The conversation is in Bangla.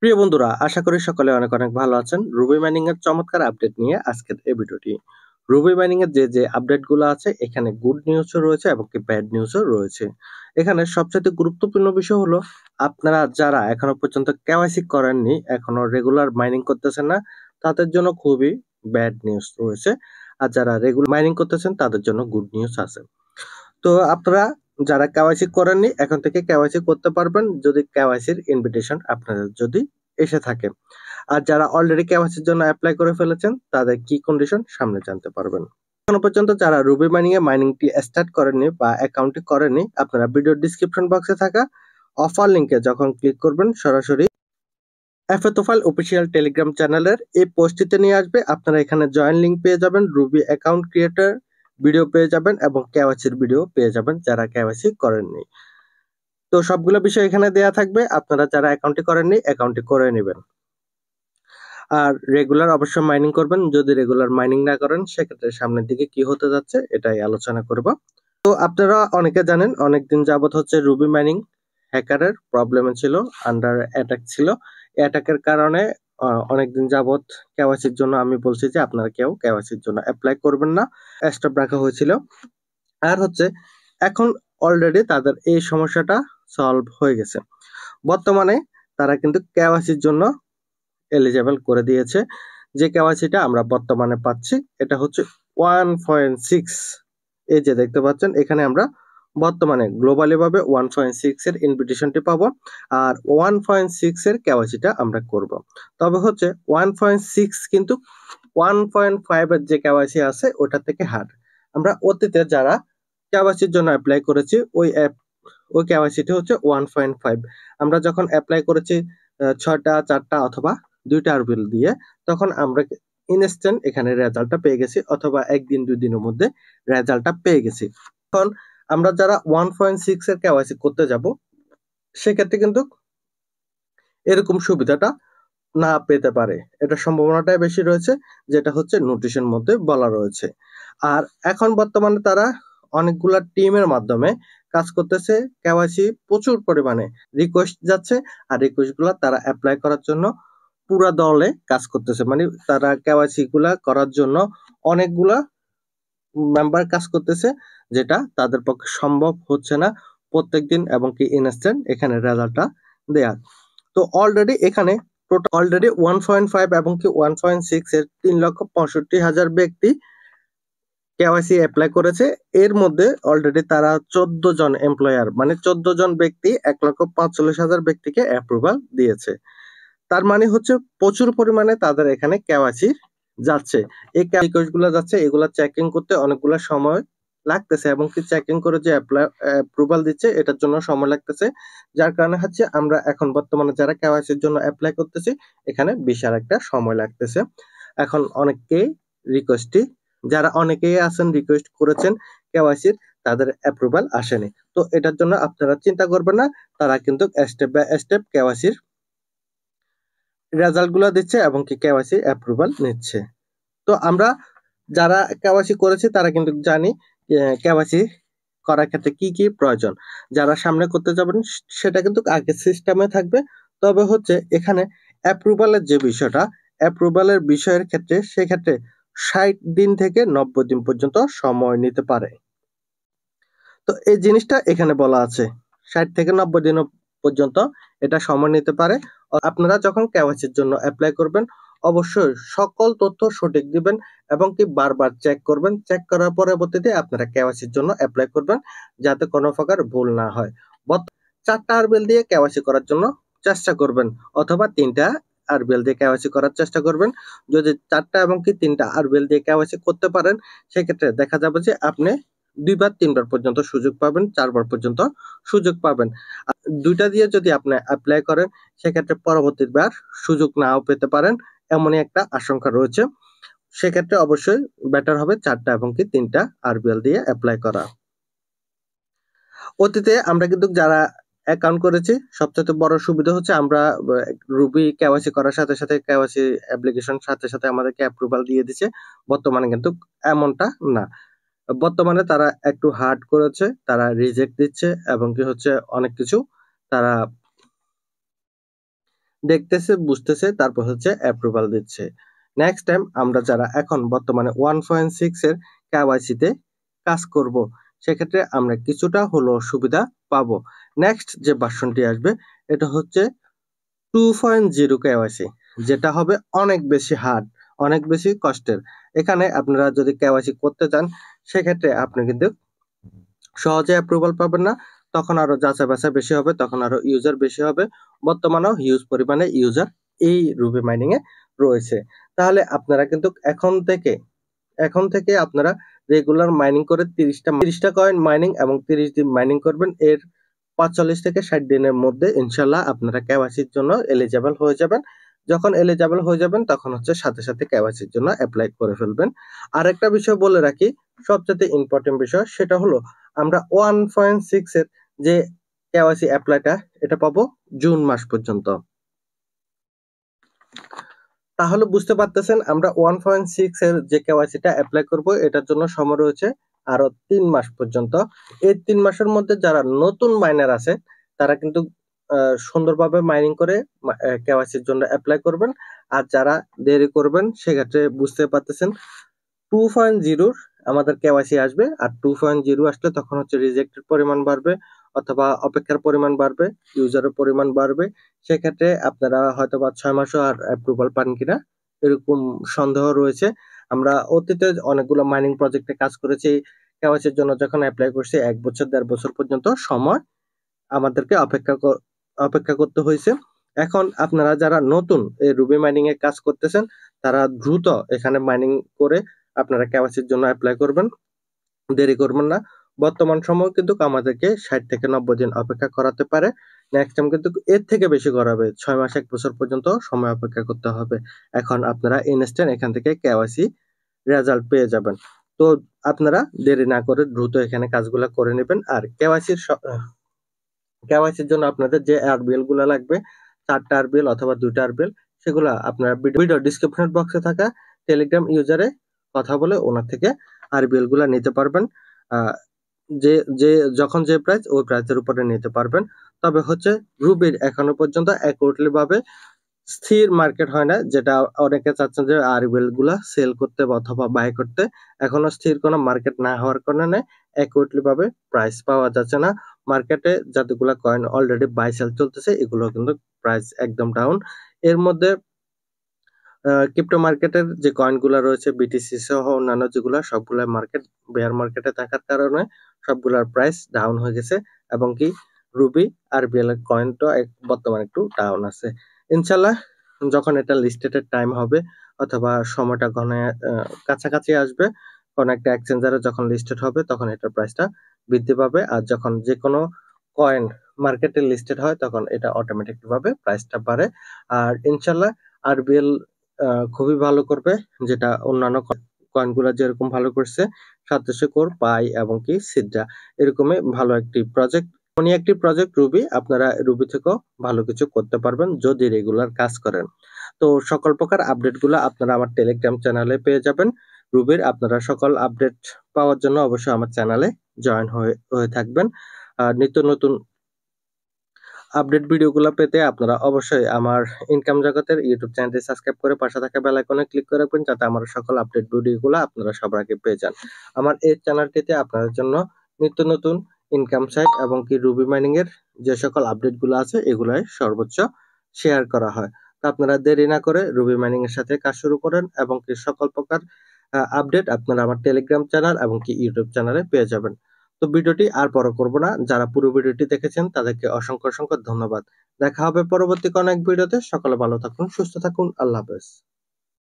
প্রিয় বন্ধুরা, আশা করি সকলে অনেক অনেক ভালো আছেন। রুবি মাইনিং এর চমৎকার আপডেট নিয়ে আজকের এই ভিডিওটি। রুবি মাইনিং এর যে আপডেট গুলো আছে, এখানে গুড নিউজও রয়েছে এবং কি ব্যাড নিউজও রয়েছে। এখানে সবচেয়ে গুরুত্বপূর্ণ বিষয় হলো, আপনারা যারা এখনো পর্যন্ত কেওয়াইসি করেননি, এখনো রেগুলার মাইনিং করতেছেন না, তাদের জন্য খুবই ব্যাড নিউজ রয়েছে। আর যারা রেগুলার মাইনিং করতেছেন তাদের জন্য গুড নিউজ আছে। তো আপনারা যারা কেওয়াইসি করেননি, এখন থেকে কেওয়াইসি করতে পারবেন, যদি কেওয়াইসির ইনভিটেশন আপনাদের যদি এসে থাকে। আর যারা অলরেডি কেওয়াইসির জন্য অ্যাপ্লাই করে ফেলেছেন, তাদের কি কন্ডিশন সামনে জানতে পারবেন। এখনো পর্যন্ত যারা রুবি মাইনিং এ মাইনিংটি স্টার্ট করেননি বা অ্যাকাউন্টটি করেননি, আপনারা ভিডিও ডিসক্রিপশন বক্সে থাকা অফার লিংকে যখন ক্লিক করবেন, সরাসরি এফএ তোফাইল অফিসিয়াল টেলিগ্রাম চ্যানেলের এই পোস্টটিতে নিয়ে আসবে। আপনারা এখানে জয়েন লিংক পেয়ে যাবেন, রুবি অ্যাকাউন্ট ক্রিয়েটর ভিডিও পেয়ে যাবেন এবং কেওয়াইসির ভিডিও পেয়ে যাবেন যারা কেওয়াইসি করেননি। তো সবগুলো বিষয় এখানে দেয়া থাকবে, আপনারা যারা অ্যাকাউন্টটি করেননি অ্যাকাউন্টটি করে নেবেন। আর রেগুলার অবশ্যই মাইনিং করবেন, যদি রেগুলার মাইনিং না করেন সেক্ষেত্রে সামনের দিকে কি হতে যাচ্ছে এটাই আলোচনা করব। তো আপনারা অনেকে জানেন, অনেকদিন যাবত হচ্ছে রুবি মাইনিং হ্যাকারের প্রবলেমে ছিল, আন্ডার অ্যাটাক ছিল। অ্যাটাকের কারণে অনেকদিন যাবত কেওয়াইসির জন্য আমি বলছি যে আপনারা কেউ কেওয়াইসির জন্য অ্যাপ্লাই করবেন না, স্টপ রাখা হয়েছিল। আর হচ্ছে এখন অলরেডি তাদের এই সমস্যাটা সলভ হয়ে গেছে। বর্তমানে তারা কিন্তু কেওয়াইসির জন্য এলিজেবল করে দিয়েছে। যে কেওয়াইসিটা আমরা বর্তমানে পাচ্ছি এটা হচ্ছে 1.6। এই যে দেখতে পাচ্ছেন, এখানে আমরা বর্তমানে গ্লোবালি ভাবে 1.6 এর ইনভিটেশনটি পাবো। আর 1.6 এর কেওয়াইসিটা আমরা করব। তবে হচ্ছে 1.6 কিন্তু 1.5 এর যে কেওয়াইসি আছে ওটা থেকে হার্ড। আমরা অতীতে যারা কেওয়াইসির জন্য অ্যাপ্লাই করেছি, ওই কেওয়াইসিটি হচ্ছে 1.5। আমরা যখন অ্যাপ্লাই করেছি 6টা 4টা অথবা 2টা আরবিএল দিয়ে, তখন আমরা ইনস্ট্যান্ট এখানে রেজাল্টটা পেয়ে গেছি, অথবা একদিন 2 দিনের মধ্যে রেজাল্টটা পেয়ে গেছি। এখন আমরা যারা 1.6 এর কেওয়াইসি করতে যাব, সেক্ষেত্রে কিন্তু এরকম সুবিধাটা না পেতে পারে, এটা সম্ভাবনাটাই বেশি রয়েছে, যেটা হচ্ছে নোটিশের মধ্যে বলা রয়েছে। আর এখন বর্তমানে তারা অনেকগুলা টিমের মাধ্যমে কাজ করতেছে, কেওয়াইসি প্রচুর পরিমাণে রিকোয়েস্ট যাচ্ছে, আর রিকোয়েস্ট গুলা তারা অ্যাপ্লাই করার জন্য পুরা দলে কাজ করতেছে। মানে তারা কেওয়াইসি গুলা করার জন্য অনেকগুলা মেম্বার কাজ করতেছে, যেটা তাদের পক্ষে সম্ভব হচ্ছে না প্রত্যেকদিন এবং কি ইনস্ট্যান্ট এখানে রেজাল্টটা দেয়া। তো অলরেডি এখানে টোটাল অলরেডি 1.5 এবং কি 1.6 এর 3,65,000 ব্যক্তি কেওয়াইসি অ্যাপ্লাই করেছে। এর মধ্যে অলরেডি তারা 14 জন এমপ্লয়ার, মানে 14 জন ব্যক্তি 1,45,000 ব্যক্তিকে অ্যাপ্রুভাল দিয়েছে। তার মানে হচ্ছে প্রচুর পরিমাণে তাদের এখানে কেওয়াইসি যাচ্ছে। এই রিকোয়েস্ট গুলো যাচ্ছে, এগুলা চেকিং করতে অনেকগুলা সময় লাগতেছে, এবং কি চেকিং করে যে অ্যাপ্রুভাল দিচ্ছে এটার জন্য সময় লাগতেছে। যার কারণে হচ্ছে আমরা এখন বর্তমানে যারা কেওয়াইসির জন্য অ্যাপ্লাই করতেছি, এখানে বিশাল একটা সময় লাগতেছে। এখন অনেকেই রিকোয়েস্টটি, যারা অনেকেই আছেন রিকোয়েস্ট করেছেন কেওয়াইসির, তাদের অ্যাপ্রুভাল আসেনি। তো এটার জন্য আপনারা চিন্তা করবেন না, তারা কিন্তু স্টেপ বাই স্টেপ কেওয়াইসির রেজাল্ট গুলো দিচ্ছে এবং কি কেওয়াইসি অ্যাপ্রুভাল নিচ্ছে। তো আমরা যারা কেওয়াইসি করেছি তারা কিন্তু জানি কেওয়াইসি করার ক্ষেত্রে কি কি প্রয়োজন। যারা সামনে করতে যাবেন সেটা কিন্তু আগে সিস্টেমে থাকবে। তবে হচ্ছে এখানে অ্যাপ্রুভালের যে বিষয়টা, অ্যাপ্রুভালের বিষয়ের ক্ষেত্রে সেক্ষেত্রে 60 দিন থেকে 90 দিন পর্যন্ত সময় নিতে পারে। তো এই জিনিসটা এখানে বলা আছে, 60 থেকে 90 দিন পর্যন্ত এটা সময় নিতে পারে। আপনারা যখন কেওয়াইসির জন্য অ্যাপ্লাই করবেন, অবশ্যই সকল তথ্য সঠিক দিবেন এবং কি বারবার চেক করবেন। চেক করার পরবর্তীতে আপনারা কেওয়াইসির জন্য অ্যাপ্লাই করবেন, যাতে কোনো প্রকার ভুল না হয়। 4টা আরবিএল দিয়ে কেওয়াইসি করার জন্য চেষ্টা করবেন, অথবা 3টা আরবিএল দিয়ে কেওয়াইসি করার চেষ্টা করবেন। যদি 4টা এবং কি 3টা আরবিএল দিয়ে কেওয়াইসি করতে পারেন, সেক্ষেত্রে দেখা যাবে যে আপনি 2বার 3বার পর্যন্ত সুযোগ পাবেন, 4বার পর্যন্ত সুযোগ পাবেন। 2টা দিয়ে যদি আপনি অ্যাপ্লাই করেন, সেক্ষেত্রে পরবর্তীবার সুযোগ নাও পেতে পারেন, এমনই একটা আশঙ্কা রয়েছে। সেক্ষেত্রে অবশ্যই বেটার হবে 4টা এবং কি 3টা আরবিএল দিয়ে অ্যাপ্লাই করা। অতীতে আমরা কিন্তু যারা অ্যাকাউন্ট করেছি, সবচেয়ে বড় সুবিধা হচ্ছে আমরা রুবি কেওয়াইসি করার সাথে সাথে কেওয়াইসি অ্যাপ্লিকেশন সাথে সাথে আমাদেরকে অ্যাপ্রুভাল দিয়ে দিচ্ছে। বর্তমানে কিন্তু এমনটা না। বর্তমানে তারা একটু হার্ড করেছে, তারা রিজেক্ট দিচ্ছে এবং কি হচ্ছে অনেক কিছু তারা দেখতেছে, বুঝতেছে, তারপর হচ্ছে অ্যাপ্রুভাল দিচ্ছে। নেক্সট টাইম আমরা যারা এখন বর্তমানে 1.6 এর KYC তে কাজ করব, সেক্ষেত্রে আমরা কিছুটা হলেও সুবিধা পাবো। নেক্সট যে ভার্সনটি আসবে এটা হচ্ছে 2.0 KYC, যেটা হবে অনেক বেশি হার্ড, অনেক বেশি কষ্টের। এখানে আপনারা যদি KYC করতে চান, সেক্ষেত্রে আপনি কিন্তু সহজে অ্যাপ্রুভাল পাবেন না, তখন আরো যাচাই বাছাই বেশি হবে, তখন আরো ইউজার বেশি হবে। বর্তমানেও হিউজ পরিমাণে ইউজার এই রুবি মাইনিং এ রয়েছে। তাহলে আপনারা কিন্তু এখন থেকে আপনারা রেগুলার মাইনিং করে 30টা কয়েন মাইনিং এবং 30 দিন মাইনিং করবেন। এর 45 থেকে 60 দিনের মধ্যে ইনশাল্লাহ আপনারা কেওয়াইসির জন্য এলিজেবল হয়ে যাবেন। যখন এলিজেবল হয়ে যাবেন তখন হচ্ছে সাথে সাথে কেওয়াইসির জন্য অ্যাপ্লাই করে ফেলবেন। আরেকটা বিষয় বলে রাখি, সবচেয়ে ইম্পর্টেন্ট বিষয়, সেটা হলো আমরা 1.6 এর যে কেওয়াইসি অ্যাপ্লাইটা এটা পাবো জুন মাস পর্যন্ত। তাহলে বুঝতে পারতেছেন আমরা 1.6 এর যে কেওয়াইসিটা অ্যাপ্লাই করব, এটার জন্য সময় রয়েছে আরো 3 মাস পর্যন্ত। এই 3 মাসের মধ্যে যারা নতুন মাইনার আছে তারা কিন্তু সুন্দরভাবে মাইনিং করে কেওয়াইসির জন্য অ্যাপ্লাই করবেন। আর যারা দেরি করবেন সেক্ষেত্রে বুঝতে পারতেছেন 2.0 আমাদের কেওয়াইসি আসবে, আর 2.0 আসলে তখন হচ্ছে রিজেক্টের পরিমাণ বাড়বে অথবা অপেক্ষার পরিমাণ বাড়বে, ইউজারের পরিমাণ বাড়বে। সেক্ষেত্রে আপনারা হয়তো বা 6 মাসও আর অ্যাপ্রুভাল পান কিনা এরকম সন্দেহ রয়েছে। আমরা অতীতে অনেকগুলো মাইনিং প্রজেক্টে কাজ করেছি, কেওয়াইসির জন্য যখন অ্যাপ্লাই করছি 1 বছর 1.5 বছর পর্যন্ত সময় আমাদেরকে অপেক্ষা করতে হয়েছে। এখন আপনারা যারা নতুন এই রুবি মাইনিং এ কাজ করতেছেন, তারা দ্রুত এখানে মাইনিং করে আপনারা কেওয়াইসির জন্য অ্যাপ্লাই করবেন, দেরি করবেন না। বর্তমান সময় কিন্তু আমাদেরকে 60 থেকে 90 দিন অপেক্ষা করাতে পারে। নেক্সট টাইম কিন্তু এর থেকে বেশি করাবে, 6 মাস 1 বছর পর্যন্ত সময় অপেক্ষা করতে হবে। এখন আপনারা ইনস্ট্যান্ট এখান থেকে কেওয়াইসি রেজাল্ট পেয়ে যাবেন। তো আপনারা দেরি না করে দ্রুত এখানে কাজগুলা করে নেবেন। আর কেওয়াইসির জন্য আপনাদের যে আরবিএল গুলা লাগবে, 4টা আরবিএল অথবা 2টা আরবিএল, সেগুলা আপনারা ভিডিও ডিসক্রিপশন বক্সে থাকা টেলিগ্রাম ইউজারে কথা বলে ওনার থেকে আরবিএল গুলা নিতে পারবেন। যে যে যখন যে প্রাইস, ওই প্রাইসের উপরে নিতে পারবেন। তবে হচ্ছে রুবির এখনো পর্যন্ত অ্যাকুরেটলি ভাবে স্থির মার্কেট হয় না, যেটা অনেকে চাচ্ছেন যে আরবিএল গুলা সেল করতে অথবা বাই করতে। এখনো স্থির কোনো মার্কেট না হওয়ার কারণে অ্যাকুরেটলি ভাবে প্রাইস পাওয়া যাচ্ছে না। মার্কেটে যতগুলা কয়েন অলরেডি বাই সেল চলতেছে, এগুলো কিন্তু প্রাইস একদম ডাউন। এর মধ্যে ক্রিপ্টো মার্কেটের যে কয়েনগুলো রয়েছে বিটিসি সহ অন্যান্য যেগুলো, সবগুলা মার্কেট বেয়ার মার্কেটে থাকার কারণে সবগুলার প্রাইস ডাউন হয়ে গেছে, এবং কি রুবি আরবিএল এর কয়েনটা বর্তমানে একটু ডাউন আছে। ইনশাল্লাহ যখন এটা লিস্টেডের টাইম হবে অথবা সময়টা কাছাকাছি আসবে, কোন একটা এক্সচেঞ্জারে যখন লিস্টেড হবে তখন এটার প্রাইসটা বৃদ্ধি পাবে। আর যখন যে কোনো কয়েন মার্কেটে লিস্টেড হয় তখন এটা অটোমেটিকলি ভাবে প্রাইসটা বাড়ে। আর ইনশাল্লাহ আরবিএল খুবই ভালো করবে, যেটা অন্যান্য কয়েনগুলো যেরকম ভালো করছে, 2700 কোর, পাই এবং কি সিডরা, এরকমই ভালো একটি প্রজেক্ট। উনি একটি প্রজেক্ট রুবি, আপনারা রুবি থেকেও ভালো কিছু করতে পারবেন যদি রেগুলার কাজ করেন। তো সকল প্রকার আপডেটগুলো আপনারা আমার টেলিগ্রাম চ্যানেলে পেয়ে যাবেন রুবির। আপনারা সকল আপডেট পাওয়ার জন্য অবশ্যই আমার চ্যানেলে জয়েন হয়ে থাকবেন। নিত্য নতুন আপডেট ভিডিওগুলো পেতে আপনারা অবশ্যই আমার ইনকাম জগতের ইউটিউব চ্যানেলটি সাবস্ক্রাইব করে পাশে থাকা বেল আইকনে ক্লিক করে রাখবেন, যাতে আমার সকল আপডেট ভিডিওগুলো আপনারা সবার আগে পেয়ে যান। আমার এই চ্যানেলটিতে আপনাদের জন্য নিত্য নতুন ইনকাম সাইট এবং কি রুবি মাইনিং এর যে সকল আপডেটগুলো আছে এগুলাই সর্বোচ্চ শেয়ার করা হয়। তো আপনারা দেরি না করে রুবি মাইনিং এর সাথে কাজ শুরু করেন, এবং কি সকল প্রকার আপডেট আপনারা আমার টেলিগ্রাম চ্যানেল এবং কি ইউটিউব চ্যানেলে পেয়ে যাবেন। তো ভিডিওটি আর বড় করব না, যারা পুরো ভিডিওটি দেখেছেন তাদেরকে অসংখ্য অসংখ্য ধন্যবাদ। দেখা হবে পরবর্তী কোনো এক ভিডিওতে। সকলে ভালো থাকুন, সুস্থ থাকুন, আল্লাহ হাফেজ।